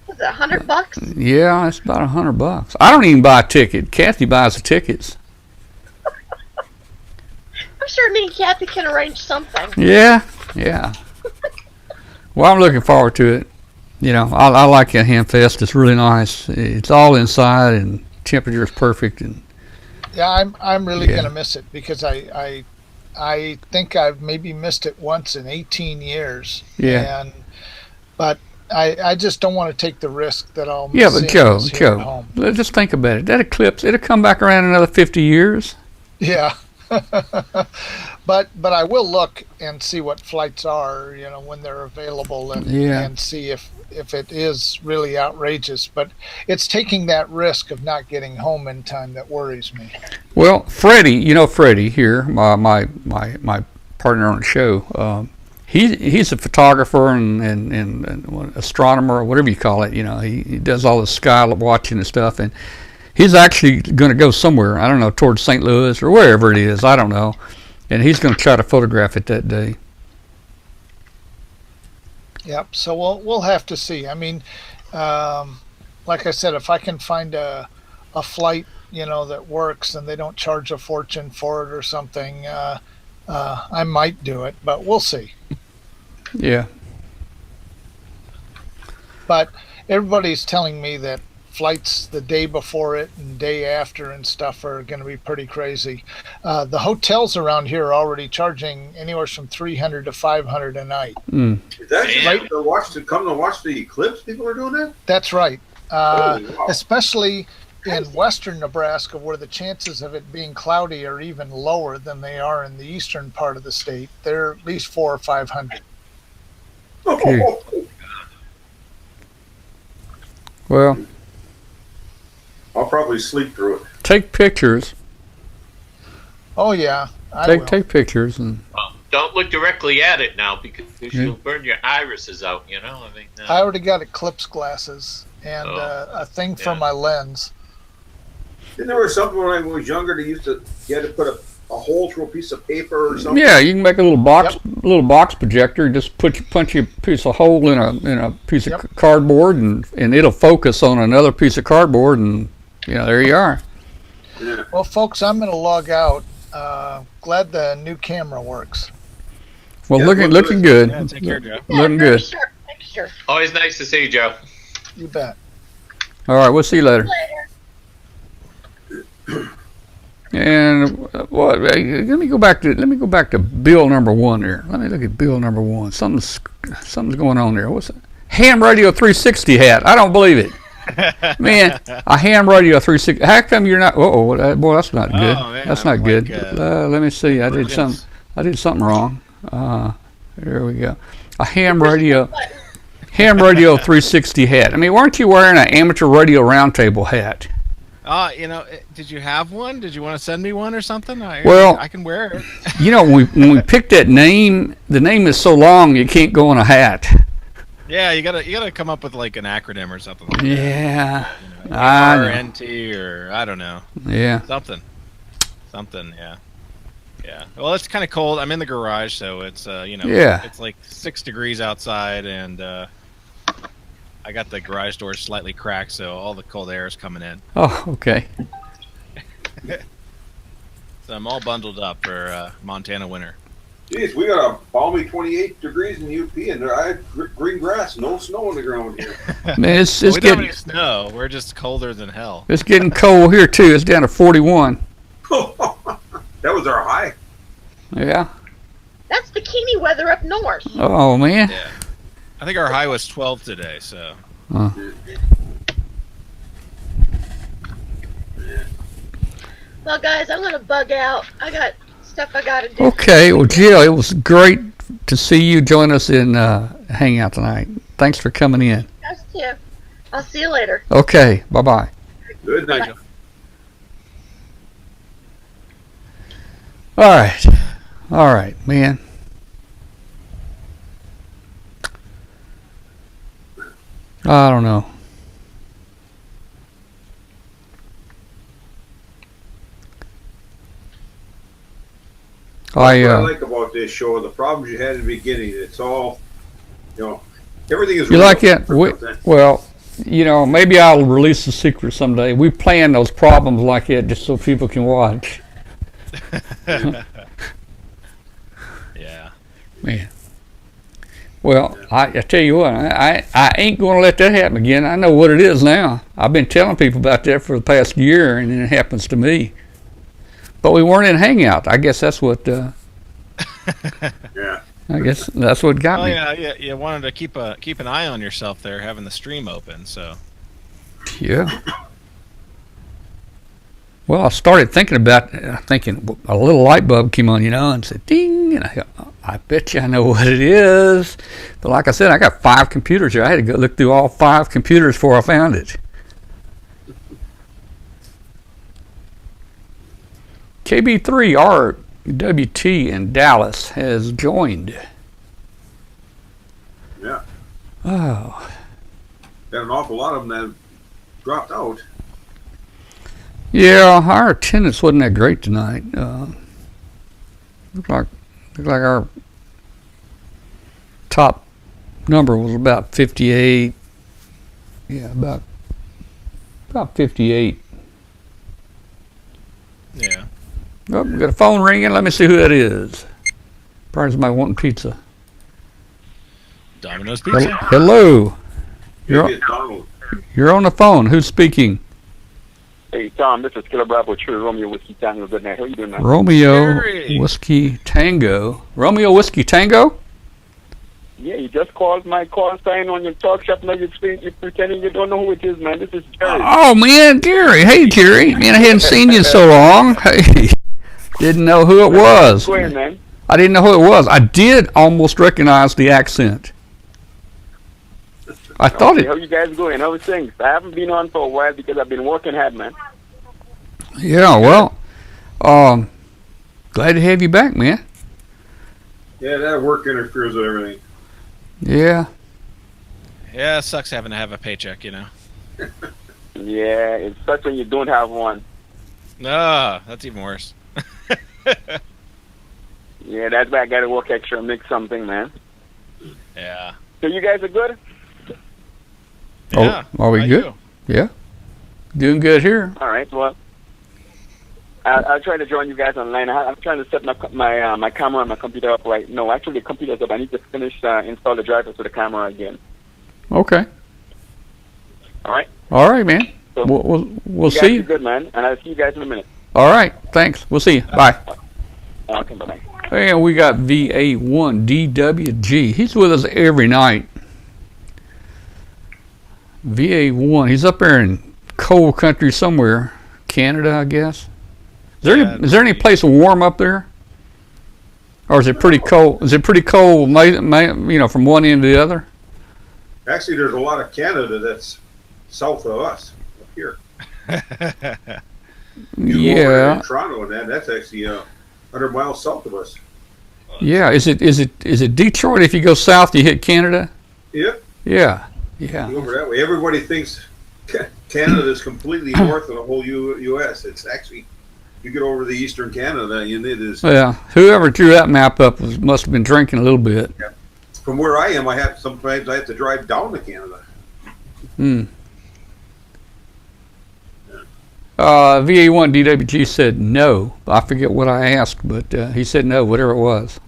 Speaker 7: it $100?
Speaker 2: Yeah, it's about $100. I don't even buy a ticket. Kathy buys the tickets.
Speaker 7: I'm sure me and Kathy can arrange something.
Speaker 2: Yeah. Well, I'm looking forward to it. You know, I like the Ham Fest. It's really nice. It's all inside and temperature is perfect. And
Speaker 6: yeah, I'm really gonna miss it because I think I've maybe missed it once in 18 years.
Speaker 2: Yeah.
Speaker 6: But I just don't want to take the risk that I'll miss.
Speaker 2: Yeah, but Joe, let's just think about it. That eclipse, it'll come back around another 50 years.
Speaker 6: Yeah. but I will look and see what flights are, when they're available and see if it is really outrageous. But it's taking that risk of not getting home in time that worries me.
Speaker 2: Well, Freddie, Freddie here, my partner on the show, he's a photographer and astronomer or whatever you call it. He does all the sky watching and stuff, and he's actually going to go somewhere, I don't know, towards St. Louis or wherever it is, I don't know. And he's going to try to photograph it that day.
Speaker 6: Yep, so we'll have to see. I mean, like I said, if I can find a flight, that works and they don't charge a fortune for it or something, I might do it, but we'll see.
Speaker 2: Yeah.
Speaker 6: But everybody's telling me that flights the day before it and day after and stuff are going to be pretty crazy. The hotels around here are already charging anywhere from $300 to $500 a night.
Speaker 2: Mm.
Speaker 8: Is that right to come to watch the eclipse? People are doing that?
Speaker 6: That's right.
Speaker 8: Wow.
Speaker 6: Especially in western Nebraska, where the chances of it being cloudy are even lower than they are in the eastern part of the state. They're at least 400 or 500.
Speaker 2: Okay. Well,
Speaker 8: I'll probably sleep through it.
Speaker 2: Take pictures.
Speaker 6: Oh yeah,
Speaker 2: take pictures and.
Speaker 5: Well, don't look directly at it now because you'll burn your irises out.
Speaker 6: I already got eclipse glasses and a thing for my lens.
Speaker 8: Didn't there was something when I was younger they used to put a hole through a piece of paper or something?
Speaker 2: Yeah, you can make a little box projector. Just punch a piece of hole in a piece of cardboard and it'll focus on another piece of cardboard and. There you are.
Speaker 8: Yeah.
Speaker 6: Well, folks, I'm going to log out. Glad the new camera works.
Speaker 2: Well, looking good.
Speaker 4: Yeah, take care, Joe.
Speaker 2: Looking good.
Speaker 7: Sure.
Speaker 5: Always nice to see you, Joe.
Speaker 6: You bet.
Speaker 2: All right, we'll see you later. And what? Let me go back to bill number 1 there. Let me look at bill number 1. Something's going on there. What's that? Ham Radio 360 hat. I don't believe it. Man, a ham radio 360. How come you're not? Boy, that's not good.
Speaker 4: Man,
Speaker 2: that's not good. Let me see. I did something wrong. There we go. A ham radio 360 hat. I mean, weren't you wearing an amateur Radio Roundtable hat?
Speaker 4: Did you have one? Did you want to send me one or something?
Speaker 2: I
Speaker 4: can wear it.
Speaker 2: When we picked that name, the name is so long you can't go on a hat.
Speaker 4: Yeah, you gotta come up with like an acronym or something like
Speaker 2: that.
Speaker 4: RNT or I don't know.
Speaker 2: Yeah.
Speaker 4: Something. Yeah. Well, it's kind of cold. I'm in the garage, so it's it's like 6 degrees outside, and I got the garage door slightly cracked, so all the cold air is coming in.
Speaker 2: Oh, okay.
Speaker 4: So I'm all bundled up for Montana winter.
Speaker 8: Jeez, we got a balmy 28 degrees in UP, and I had green grass, no snow on the ground here.
Speaker 2: Man, it's
Speaker 4: we
Speaker 2: getting
Speaker 4: don't have any snow. We're just colder than hell.
Speaker 2: It's getting cold here too. It's down to 41.
Speaker 8: That was our high.
Speaker 2: Yeah.
Speaker 7: That's bikini weather up north.
Speaker 2: Oh man.
Speaker 4: Yeah. I think our high was 12 today. So.
Speaker 7: Well, guys, I'm gonna bug out. I got stuff I gotta do.
Speaker 2: Okay, well, Jill, it was great to see you join us in Hangout tonight. Thanks for coming in.
Speaker 7: Us too. I'll see you later.
Speaker 2: Okay, bye-bye.
Speaker 8: Good night.
Speaker 2: All right, man. I don't know.
Speaker 8: What I like about this show, the problems you had in the beginning, it's all, everything is.
Speaker 2: You like it? Well, maybe I'll release the secret someday. We plan those problems like it just so people can watch.
Speaker 4: Yeah.
Speaker 2: Man. Well, I tell you what, I ain't going to let that happen again. I know what it is now. I've been telling people about that for the past year, and then it happens to me. But we weren't in Hangout. I guess that's what.
Speaker 8: Yeah.
Speaker 2: I guess that's what got me.
Speaker 4: Yeah. You wanted to keep an eye on yourself there, having the stream open. So.
Speaker 2: Yeah. Well, I started thinking a little light bulb came on, and said ding, and I thought, I bet you I know what it is. But like I said, I got 5 computers here. I had to go look through all 5 computers before I found it. KB3RWT in Dallas has joined.
Speaker 8: Yeah.
Speaker 2: Oh.
Speaker 8: Got an awful lot of them that have dropped out.
Speaker 2: Yeah, our attendance wasn't that great tonight. Looked like our top number was about 58. Yeah, about 58.
Speaker 4: Yeah.
Speaker 2: Oh, we got a phone ringing. Let me see who that is. Probably somebody wanting pizza.
Speaker 4: Domino's Pizza.
Speaker 2: Hello. You're on the phone. Who's speaking?
Speaker 9: Hey, Tom, this is Killer Bravo True Romeo Whiskey Tango. Good night. How are you doing, man?
Speaker 2: Romeo Whiskey Tango. Romeo Whiskey Tango?
Speaker 9: Yeah, you just called my call sign on your talk shop. Now you're pretending you don't know who it is, man. This is Jerry.
Speaker 2: Oh, man, Gary. Hey, Jerry. Man, I hadn't seen you in so long. Hey, didn't know who it was.
Speaker 9: Go ahead, man.
Speaker 2: I didn't know who it was. I did almost recognize the accent. I thought it.
Speaker 9: How you guys going? How are things? I haven't been on for a while because I've been working hard, man.
Speaker 2: Yeah, well, glad to have you back, man.
Speaker 8: Yeah, that work interferes with everything.
Speaker 2: Yeah.
Speaker 4: Yeah, it sucks having to have a paycheck,
Speaker 9: Yeah, it sucks when you don't have one.
Speaker 4: No, that's even worse.
Speaker 9: Yeah, that's why I got to work extra and make something, man.
Speaker 4: Yeah.
Speaker 9: So you guys are good?
Speaker 4: Yeah.
Speaker 2: Are we good? Yeah. Doing good here.
Speaker 9: All right. Well, I'll try to join you guys online. I'm trying to set my camera and my computer up right now. Actually, the computer's up. I need to finish install the drivers for the camera again.
Speaker 2: Okay.
Speaker 9: All right.
Speaker 2: All right, man.
Speaker 9: So
Speaker 2: we'll see you.
Speaker 9: Good, man. And I'll see you guys in a minute.
Speaker 2: All right. Thanks. We'll see you. Bye.
Speaker 9: Okay. Bye-bye.
Speaker 2: And we got VA1DWG. He's with us every night. VA1. He's up there in cold country somewhere. Canada, I guess. Is there any place warm up there? Or is it pretty cold? Is it pretty cold, from one end to the other?
Speaker 8: Actually, there's a lot of Canada that's south of us up here.
Speaker 2: Yeah.
Speaker 8: In Toronto, and that's actually 100 miles south of us.
Speaker 2: Yeah. Is it Detroit? If you go south, you hit Canada.
Speaker 8: Yep.
Speaker 2: Yeah.
Speaker 8: You go over that way. Everybody thinks Canada is completely north of the whole U.S. It's actually, you get over the eastern Canada, and it is.
Speaker 2: Yeah. Whoever drew that map up must have been drinking a little bit.
Speaker 8: Yeah. From where I am, sometimes I have to drive down to Canada.
Speaker 2: VA1DWG said no. I forget what I asked, but he said no, whatever it was.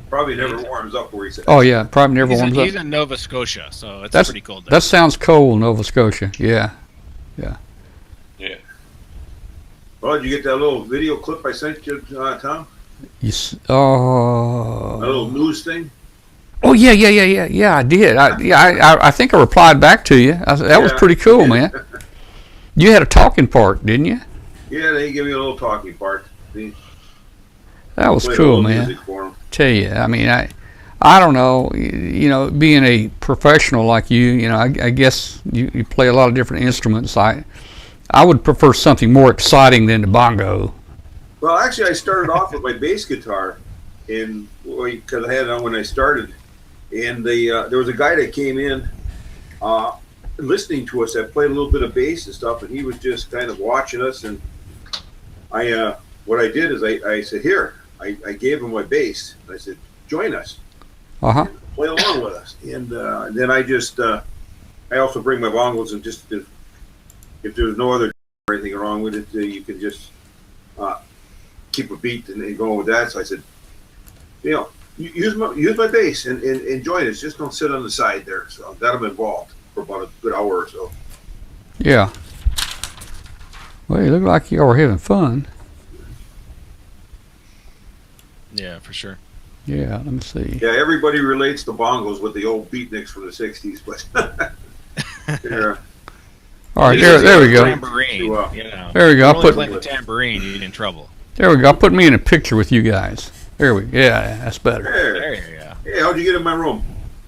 Speaker 8: Probably never warms up where he's at.
Speaker 2: Oh, yeah, probably never warms up.
Speaker 4: He's in Nova Scotia, so it's pretty cold there.
Speaker 2: That sounds cold, Nova Scotia. Yeah.
Speaker 8: Well, did you get that little video clip I sent you, Tom?
Speaker 2: Yes.
Speaker 8: A little news thing?
Speaker 2: Oh, yeah, I did. I think I replied back to you. That was pretty cool, man. You had a talking part, didn't you?
Speaker 8: Yeah, they give you a little talking part.
Speaker 2: That was cool, man. Tell you, I mean, I don't know, being a professional like you, I guess you play a lot of different instruments. I would prefer something more exciting than the bongo.
Speaker 8: Well, actually, I started off with my bass guitar, because I had it on when I started, and there was a guy that came in listening to us. I played a little bit of bass and stuff, and he was just kind of watching us. And what I did is I said, here, I gave him my bass. I said, join us. Play along with us. And then I also bring my bongos, and just if there's no other or anything wrong with it, you can just keep a beat and go with that. So I said, use my bass and join us. Just don't sit on the side there. So got him involved for about a good hour or so.
Speaker 2: Yeah. Well, you look like you were having fun.
Speaker 4: Yeah, for sure.
Speaker 2: Yeah, let me see.
Speaker 8: Yeah, everybody relates to bongos with the old beatniks from the 60s, but yeah.
Speaker 2: All right, there we go.
Speaker 4: Tambourine,
Speaker 2: there we go.
Speaker 4: I'll put the tambourine, you get in trouble.
Speaker 2: There we go. I'll put me in a picture with you guys. There we go. Yeah, that's better.
Speaker 4: There you go.
Speaker 8: Hey, how'd you get in my room?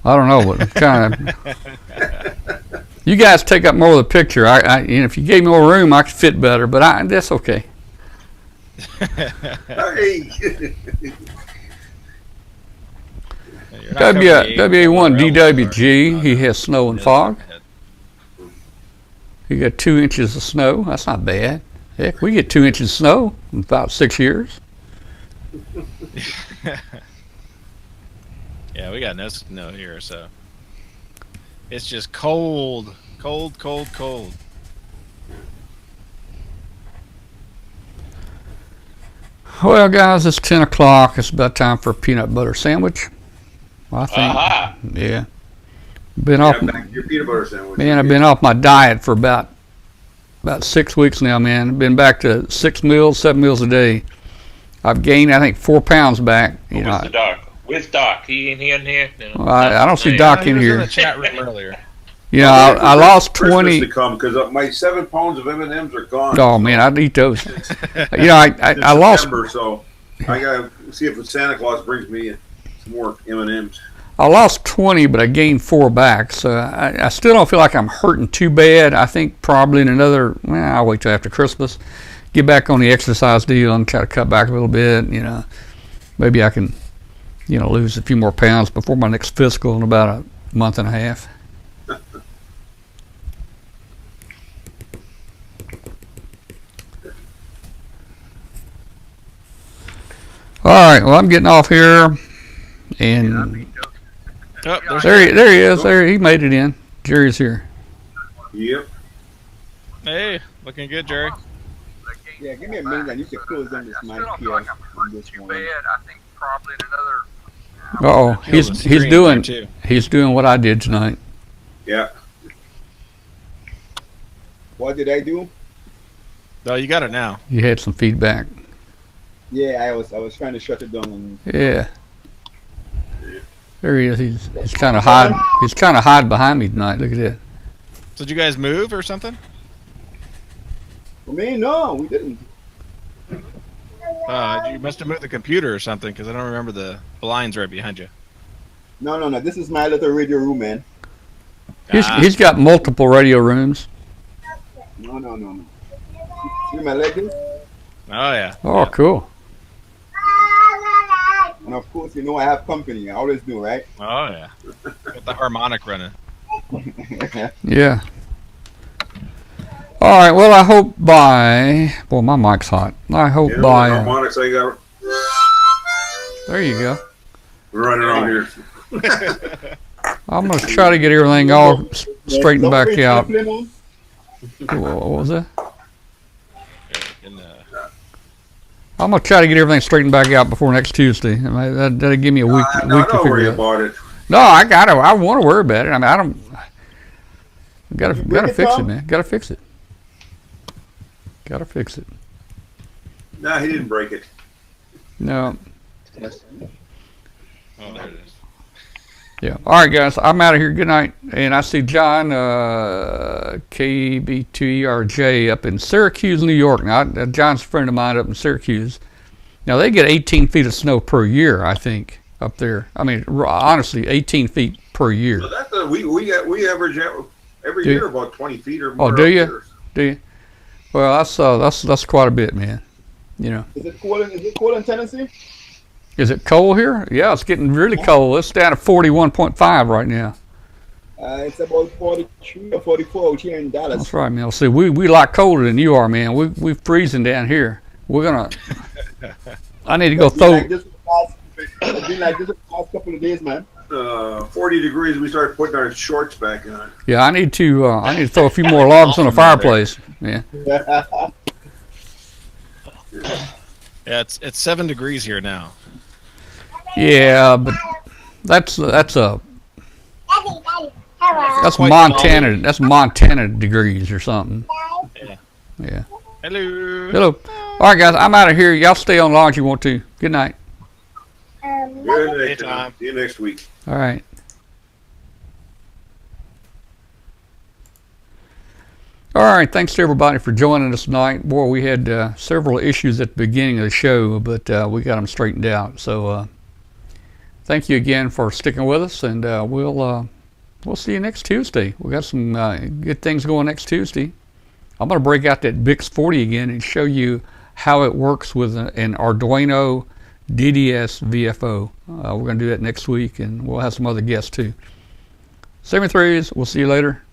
Speaker 2: I don't know, but kind of. You guys take up more of the picture. If you gave me more room, I could fit better. But that's okay.
Speaker 8: Hey.
Speaker 2: WA1 DWG. He has snow and fog. He got 2 inches of snow. That's not bad. Heck, we get 2 inches of snow in about 6 years.
Speaker 4: Yeah, we got no snow here, so it's just cold.
Speaker 2: Well, guys, it's 10 o'clock. It's about time for a peanut butter sandwich. I think. Yeah.
Speaker 8: Back to your peanut butter sandwich.
Speaker 2: Man, I've been off my diet for about 6 weeks now, man. I've been back to 7 meals a day. I've gained, I think, 4 pounds back.
Speaker 5: Where's the doc? Where's Doc? He in here? No.
Speaker 2: I don't see Doc in here.
Speaker 4: He was in the chat room earlier.
Speaker 2: I lost 20.
Speaker 8: To come because my 7 pounds of M&Ms are gone.
Speaker 2: Oh man, I'd eat those. I lost.
Speaker 8: So I gotta see if Santa Claus brings me some more M&Ms.
Speaker 2: I lost 20, but I gained 4 back. So I still don't feel like I'm hurting too bad. I think probably in another. I'll wait till after Christmas. Get back on the exercise deal and try to cut back a little bit. Maybe I can, lose a few more pounds before my next fiscal in about a month and a half. All right, well, I'm getting off here, and there he is. There, he made it in. Jerry's here.
Speaker 8: Yep.
Speaker 4: Hey, looking good, Jerry.
Speaker 10: Yeah, give me a minute, and you can close on this mic here. Like this one. I think probably
Speaker 2: another. He's doing what I did tonight.
Speaker 8: Yeah.
Speaker 10: What did I do?
Speaker 4: No, you got it now.
Speaker 2: You had some feedback.
Speaker 10: Yeah, I was trying to shut it down.
Speaker 2: Yeah. There he is. He's kind of hide. He's kind of hide behind me tonight. Look at that.
Speaker 4: So did you guys move or something?
Speaker 10: For me, no, we didn't.
Speaker 4: You must have moved the computer or something because I don't remember the blinds right behind you.
Speaker 10: No. This is my little radio room, man.
Speaker 2: He's got multiple radio rooms.
Speaker 10: No. See my leggings?
Speaker 4: Oh yeah.
Speaker 2: Oh, cool.
Speaker 10: And of course, I have company. I always do, right?
Speaker 4: Oh yeah. Got the harmonic running.
Speaker 2: Yeah. All right. Well, I hope by. Boy, my mic's hot. I hope by.
Speaker 8: Harmonics I got.
Speaker 2: There you go.
Speaker 8: We're running around here.
Speaker 2: I'm gonna try to get everything all straightened back out. What was that? I'm gonna try to get everything straightened back out before next Tuesday. That'll give me a week.
Speaker 8: Don't
Speaker 2: to
Speaker 8: worry
Speaker 2: figure it
Speaker 8: about it.
Speaker 2: No, I want to worry about it. I mean, I don't. Gotta fix it, man. Gotta fix it.
Speaker 8: No, he didn't break it.
Speaker 2: No.
Speaker 4: Oh, there it is.
Speaker 2: Yeah. All right, guys. I'm out of here. Good night. And I see John KB2ERJ up in Syracuse, New York. Now, John's a friend of mine up in Syracuse. Now, they get 18 feet of snow per year, I think, up there. I mean, honestly, 18 feet per year.
Speaker 8: So that's we average every year about 20 feet or more.
Speaker 2: Oh, do you? Do you? Well, that's quite a bit, man.
Speaker 10: Is it cold in Tennessee?
Speaker 2: Is it cold here? Yeah, it's getting really cold. It's down to 41.5 right now.
Speaker 10: It's about 43 or 44 out here in Dallas.
Speaker 2: That's right, man. See, we like colder than you are, man. We freezing down here. We're gonna. I need to go throw.
Speaker 10: It's been like this the past couple of days, man.
Speaker 8: 40 degrees. We start putting our shorts back on.
Speaker 2: Yeah, I need to throw a few more logs on the fireplace. Yeah.
Speaker 4: Yeah, it's 7 degrees here now.
Speaker 2: Yeah, but that's Montana. That's Montana degrees or something. Yeah. Hello. All right, guys. I'm out of here. Y'all stay on long if you want to. Good night.
Speaker 8: Good night. See you next week.
Speaker 2: All right. All right. Thanks to everybody for joining us tonight. Boy, we had several issues at the beginning of the show, but we got them straightened out. So thank you again for sticking with us, and we'll see you next Tuesday. We got some good things going next Tuesday. I'm going to break out that BIX 40 again and show you how it works with an Arduino DDS VFO. We're going to do that next week, and we'll have some other guests too. 73s, we'll see you later.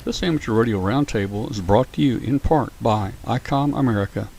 Speaker 2: This Amateur Radio Roundtable is brought to you in part by ICOM America.